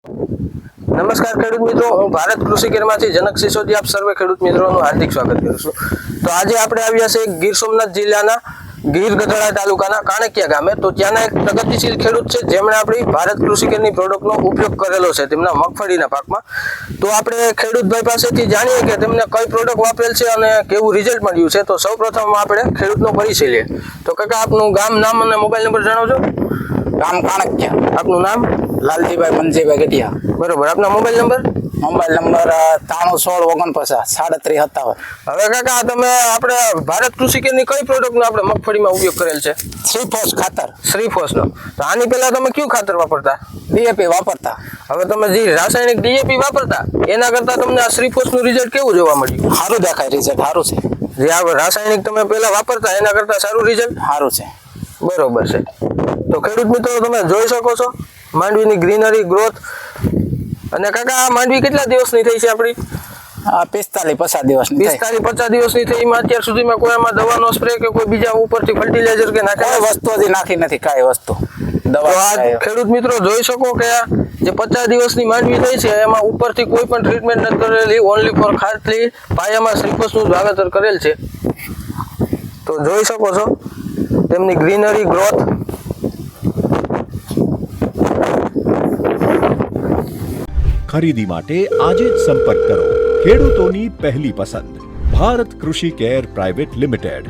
નમસ્કાર ખેડૂત મિત્રો, હું ભારત કૃષિ કેરમાંથી જનક સિસોદિયા આપ સર્વે ખેડૂત મિત્રોનું હાર્દિક સ્વાગત કરું છું। તો આજે આપણે આવ્યા છે ગીર સોમનાથ જિલ્લાના ગીર ગઢડા તાલુકાના કાણકિયા ગામે। તો ત્યાંના એક પ્રગતિશીલ ખેડૂત છે જેમણે આપણી ભારત કૃષિ કેરની પ્રોડક્ટનો ઉપયોગ કરેલો છે તેમના મગફળીના પાકમાં। તો આપણે ખેડૂતભાઈ પાસેથી જાણીએ કે તેમને કઈ પ્રોડક્ટ વાપરેલ છે અને કેવું રિઝલ્ટ મળ્યું છે। તો સૌપ્રથમ આપણે ખેડૂતનો પરિચય લઈએ। તો કાકા, આપનું ગામ, નામ અને મોબાઈલ નંબર જણાવજો। ગામ કાણકિયા, આપનું નામ? લાલજીભાઈ મનજીભાઈ ગઢિયા। બરોબર, આપના મોબાઈલ નંબર? Mobile number 9316493757। હવે કાકા, તમે આપણે ભારત કૃષિ કેરની કઈ પ્રોડક્ટનો આપણે મગફળીમાં ઉપયોગ કરેલ છે? શ્રીફોસ ખાતર, શ્રીફોસનો। તો આની પહેલા તમે કયું ખાતર વાપરતા? ડીએપી વાપરતા। હવે તમે જે રાસાયણિક ડીએપી વાપરતા એના કરતા તમને આ શ્રીફોસનું રિઝલ્ટ કેવું જોવા મળ્યું? સારું દેખાય, રિઝલ્ટ સારું છે। જે આ રાસાયણિક તમે પહેલા વાપરતા એના કરતા સારું રિઝલ્ટ? સારું છે, બરોબર છે। તો ખેડૂત મિત્રો, તમે જોઈ શકો છો માંડવીની ગ્રીનરી, ગ્રોથ। અને કાકા, આ માંડવી કેટલા દિવસની થઈ છે આપણી? 45-50 દિવસની થાય। 45-50 દિવસની થઈ। એમાં અત્યાર સુધીમાં કોઈ આમાં દવાનો સ્પ્રે કે કોઈ બીજા ઉપરથી ફર્ટિલાઇઝર કે કઈ નાખેલા વસ્તુ હજી નાખી નથી, કાંઈ વસ્તુ તો દવા આ ખેડૂત મિત્રો જોઈ શકો કે આ જે 50 દિવસની માંડવી થઈ છે એમાં ઉપરથી કોઈ પણ ટ્રીટમેન્ટ નથી કરેલી, ઓનલી ફોર ખાતરી પાયામાં શ્રીફોસનું જ વાવેતર કરેલ છે। તો જોઈ શકો છો તેમની ગ્રીનરી, ગ્રોથ। ખરીદી માટે આજે જ સંપર્ક કરો। ખેડૂતોની પહેલી પસંદ ભારત કૃષિ કેર પ્રાઇવેટ લિમિટેડ।